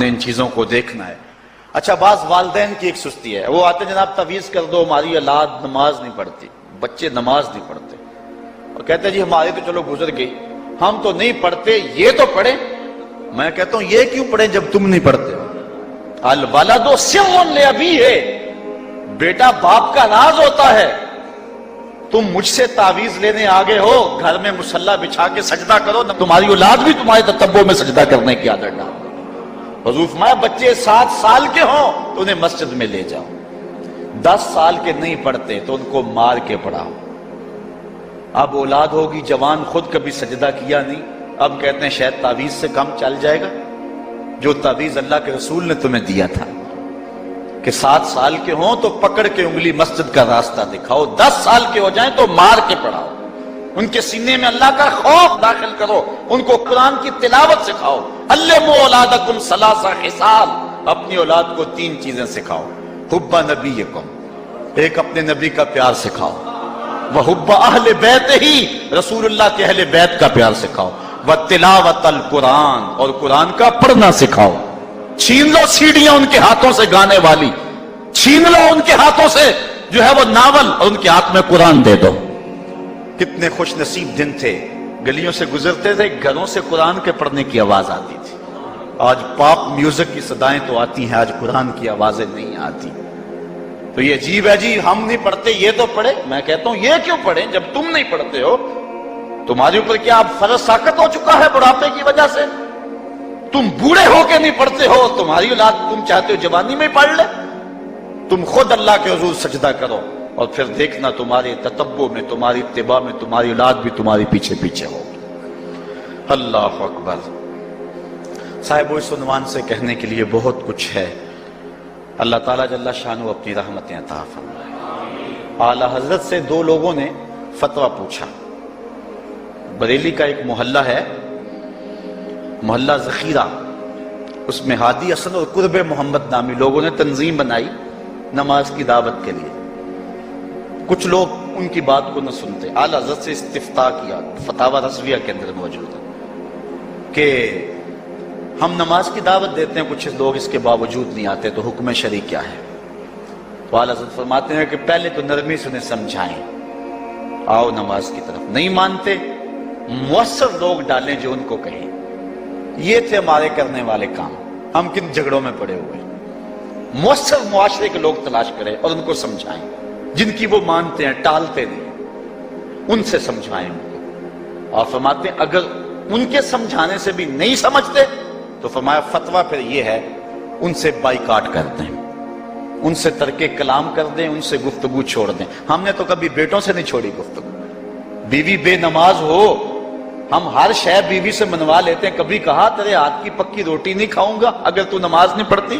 इन चीजों को देखना है। अच्छा, बाज वालदैन की एक सुस्ती है, वो आते जनाब तवीज कर दो, हमारी औलाद नमाज नहीं पढ़ती, बच्चे नमाज नहीं पढ़ते, और कहते जी हमारी तो चलो गुजर गई, हम तो नहीं पढ़ते, ये तो पढ़े। मैं कहता हूं ये क्यों पढ़े जब तुम नहीं पढ़ते हो? अल वलदो सिर्रुन ले अबी है, बेटा बाप का राज होता है। तुम मुझसे तावीज लेने आ गए हो, घर में मुसल्ला बिछा के सजदा करो ना, तुम्हारी औलाद भी तुम्हारे ततब्बो में सजदा करने की आदत डाल। हुजूर फरमाया बच्चे 7 साल के हों तो उन्हें मस्जिद में ले जाओ, 10 साल के नहीं पढ़ते तो उनको मार के पढ़ाओ। अब औलाद होगी जवान, खुद कभी सजदा किया नहीं, अब कहते हैं शायद तावीज से कम चल जाएगा। जो तावीज अल्लाह के रसूल ने तुम्हें दिया था कि 7 साल के हों तो पकड़ के उंगली मस्जिद का रास्ता दिखाओ, 10 साल के हो जाएं तो मार के पढ़ाओ, उनके सीने में अल्लाह का खौफ दाखिल करो, उनको कुरान की तिलावत सिखाओ। अल्लिमू औलादकुम सलासा खिसाल, अपनी औलाद को 3 चीजें सिखाओ। हुब्बा नबीयकुम, एक अपने नबी का प्यार सिखाओ, वह हुब्बा अहले बैत ही, रसूलुल्लाह के अहले बैत का प्यार सिखाओ, व तिलावतल कुरान, और कुरान का पढ़ना सिखाओ। छीन लो सीढ़ियां उनके हाथों से गाने वाली, छीन लो उनके हाथों से जो है वो नावल, और उनके हाथ में कुरान दे दो। कितने खुश नसीब दिन थे, गलियों से गुजरते थे, घरों से कुरान के पढ़ने की आवाज आती थी। आज पॉप म्यूजिक की सदाएं तो आती हैं, आज कुरान की आवाजें नहीं आती। तो ये अजीब है जी, हम नहीं पढ़ते ये तो पढ़े। मैं कहता हूं ये क्यों पढ़े जब तुम नहीं पढ़ते हो? तुम्हारे ऊपर क्या अब फर्ज साकत हो चुका है बुढ़ापे की वजह से? तुम बूढ़े होके नहीं पढ़ते हो, तुम्हारी औलाद तुम चाहते हो जवानी में पढ़ ले। तुम खुद अल्लाह के हुजूर सजदा करो और फिर देखना तुम्हारे ततब्बो में, तुम्हारी इत्तिबा में तुम्हारी औलाद भी तुम्हारे पीछे पीछे होगी। अल्लाह अकबर। साहिब इस उन्वान से कहने के लिए बहुत कुछ है। अल्लाह ताला जल्ला शानु अपनी रहमतें अता फरमाए। आला हजरत से 2 लोगों ने फतवा पूछा। बरेली का एक मोहल्ला है, मोहल्ला जखीरा, उसमें हादी हसन और कुर्बे मोहम्मद नामी लोगों ने तंजीम बनाई नमाज की दावत के लिए। कुछ लोग उनकी बात को न सुनते, आला हज़रत से इस्तिफ्ता किया, फतावा रज़विया के अंदर मौजूद है कि हम नमाज की दावत देते हैं, कुछ लोग इसके बावजूद नहीं आते, तो हुक्म शरी क्या है? तो आला हज़रत फरमाते हैं कि पहले तो नरमी से उन्हें समझाएं, आओ नमाज की तरफ। नहीं मानते, मुअस्सर लोग डालें जो उनको कहें। ये थे हमारे करने वाले काम। हम किन झगड़ों में पड़े हुए, मुअस्सर मुआशरे के लोग तलाश करें और उनको समझाएं, जिनकी वो मानते हैं, टालते नहीं, उनसे समझाएं उनको। और फरमाते हैं अगर उनके समझाने से भी नहीं समझते तो फरमाया फतवा फिर ये है, उनसे बाइकाट कर दें, उनसे तर्के कलाम कर दें, उनसे गुफ्तगू छोड़ दें। हमने तो कभी बेटों से नहीं छोड़ी गुफ्तगू। बीवी बेनमाज हो, हम हर शय बीवी से मनवा लेते हैं। कभी कहा तेरे हाथ की पक्की रोटी नहीं खाऊंगा अगर तू नमाज नहीं पढ़ती?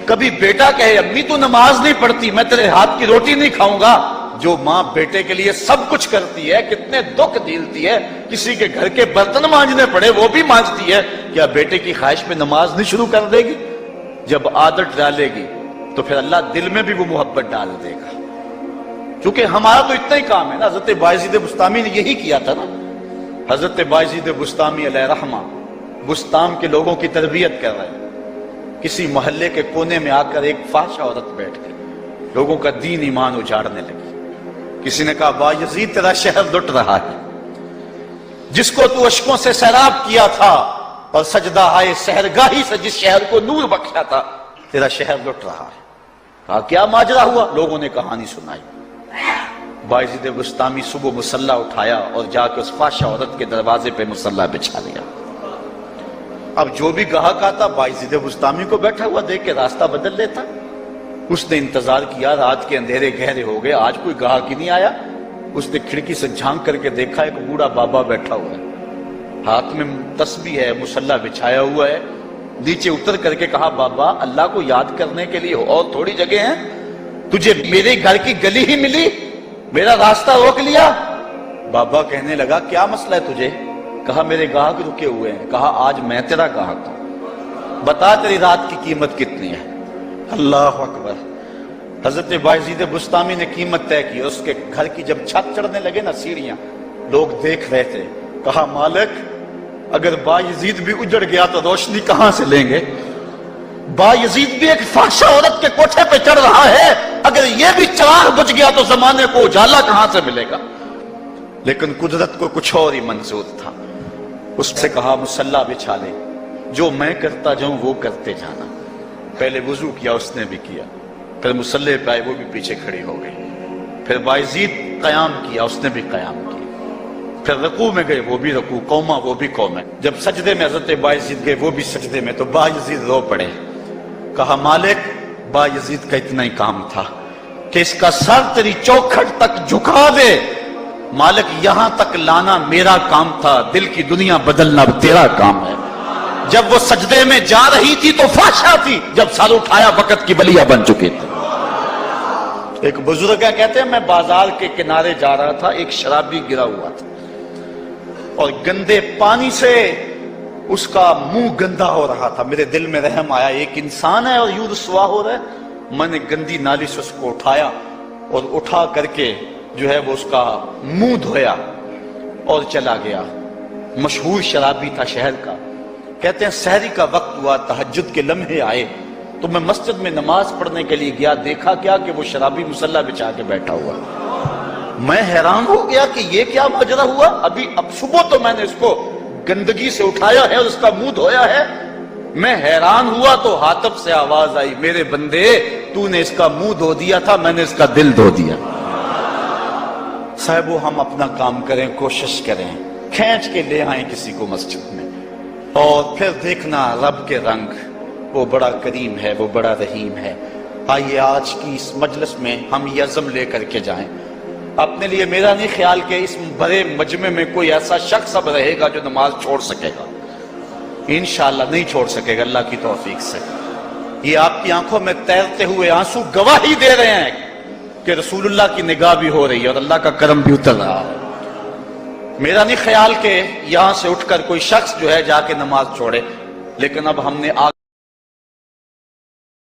कभी बेटा कहे अम्मी तू नमाज नहीं पढ़ती, मैं तेरे हाथ की रोटी नहीं खाऊंगा। जो माँ बेटे के लिए सब कुछ करती है, कितने दुख झेलती है, किसी के घर के बर्तन मांजने पड़े वो भी मांजती है, क्या बेटे की ख्वाहिश पे नमाज नहीं शुरू कर देगी? जब आदत डालेगी तो फिर अल्लाह दिल में भी वो मोहब्बत डाल देगा। क्योंकि हमारा तो इतना ही काम है ना। हजरत बायजीद बुस्तामी ने यही किया था ना। हजरत बायजीद बुस्तामी अलैहि रहमा बुस्ताम के लोगों की तरबियत कर रहे हैं। किसी मोहल्ले के कोने में आकर एक फाहिशा औरत बैठ गई, लोगों का दीन ईमान उजाड़ने लगी। किसी ने कहा बायजीद तेरा शहर लुट रहा है, जिसको तू अश्कों से सैराब किया था और सजदा आए सहरगाही से जिस शहर को नूर बख्शा था, तेरा शहर लुट रहा है। कहा क्या माजरा हुआ? लोगों ने कहानी सुनाई। बायजीद बुस्तामी सुबह मुसल्ला उठाया और जाकर उस फाहिशा औरत के दरवाजे पे मुसल्ला बिछा दिया। अब जो भी गाहक आता बायजीद बुस्तामी को बैठा हुआ देख के रास्ता बदल लेता। उसने इंतजार किया, रात के अंधेरे गहरे हो गए, आज कोई गाहक ही नहीं आया। उसने खिड़की से झांक करके देखा, एक बूढ़ा बाबा बैठा हुआ है, हाथ में तस्बीह है, मुसल्ला बिछाया हुआ है। नीचे उतर करके कहा बाबा अल्लाह को याद करने के लिए और थोड़ी जगह है? तुझे मेरे घर की गली ही मिली, मेरा रास्ता रोक लिया। बाबा कहने लगा क्या मसला है तुझे? कहा मेरे गाहक रुके हुए हैं। कहा आज मैं तेरा गाहक हूं, बता तेरी रात की कीमत कितनी है? अल्लाह अकबर। हजरत बायजीद बुस्तामी ने कीमत तय की। उसके घर की जब छत चढ़ने लगे ना सीढ़ियां, लोग देख रहे थे। कहा मालिक اگر بایزید بھی اجڑ گیا تو روشنی کہاں سے لیں گے؟ بایزید بھی ایک فحشہ عورت کے کوٹھے پہ چڑھ رہا ہے، اگر یہ بھی چراغ بجھ گیا تو زمانے کو اجالا کہاں سے ملے گا؟ لیکن قدرت کو کچھ اور ہی منظور تھا. اس سے کہا مصلی بچھا لے، جو میں کرتا جاؤں وہ کرتے جانا. پہلے وضو کیا، اس نے بھی کیا، پھر مصلی پہ آئے، وہ بھی پیچھے کھڑی ہو گئی. پھر بایزید قیام کیا، اس نے بھی قیام کیا. پھر رکوع میں گئے، وہ بھی رکوع، قوما وہ بھی قوم ہے. جب سجدے میں حضرت بایزید گئے، وہ بھی سجدے میں، تو بایزید رو پڑے. کہا مالک، بایزید کا اتنا ہی کام تھا کہ اس کا سر تیری چوکھٹ تک جھکا دے. مالک یہاں تک لانا میرا کام تھا، دل کی دنیا بدلنا اب تیرا کام ہے. جب وہ سجدے میں جا رہی تھی تو فحشہ تھی، جب سر اٹھایا وقت کی بلیا بن چکے تھے. ایک بزرگ کہتے ہیں میں بازار کے کنارے جا رہا تھا، ایک شرابی گرا ہوا تھا اور گندے پانی سے اس کا منہ گندا ہو رہا تھا. میرے دل میں رحم آیا، ایک انسان ہے اور یوں رسوا ہو رہا ہے. میں نے گندی نالی سے اس کو اٹھایا اور اٹھا کر کے جو ہے وہ اس کا منہ دھویا اور چلا گیا. مشہور شرابی تھا شہر کا. کہتے ہیں سحری کا وقت ہوا، تہجد کے لمحے آئے تو میں مسجد میں نماز پڑھنے کے لیے گیا. دیکھا کیا کہ وہ شرابی مصلی بچھا کے بیٹھا ہوا. میں حیران ہو گیا کہ یہ کیا ماجرا ہوا. اب صبح تو میں نے اس کو گندگی سے اٹھایا ہے اور اس کا منہ دھویا ہے. میں حیران ہوا تو حاتب سے آواز آئی، میرے بندے تو نے اس کا منہ دھو دیا تھا، میں نے اس کا دل دھو دیا. صاحبو ہم اپنا کام کریں، کوشش کریں، کھینچ کے لے آئیں کسی کو مسجد میں، اور پھر دیکھنا رب کے رنگ. وہ بڑا کریم ہے، وہ بڑا رحیم ہے. آئیے آج کی اس مجلس میں ہم یہ عزم لے کر کے جائیں. اپنے لیے میرا نہیں خیال کہ اس بڑے مجمع میں کوئی ایسا شخص اب رہے گا جو نماز چھوڑ سکے گا. انشاءاللہ نہیں چھوڑ سکے گا اللہ کی توفیق سے. یہ آپ کی آنکھوں میں تیرتے ہوئے آنسو گواہی دے رہے ہیں کہ رسول اللہ کی نگاہ بھی ہو رہی ہے اور اللہ کا کرم بھی اتر رہا ہے. میرا نہیں خیال کہ یہاں سے اٹھ کر کوئی شخص جو ہے جا کے نماز چھوڑے، لیکن اب ہم نے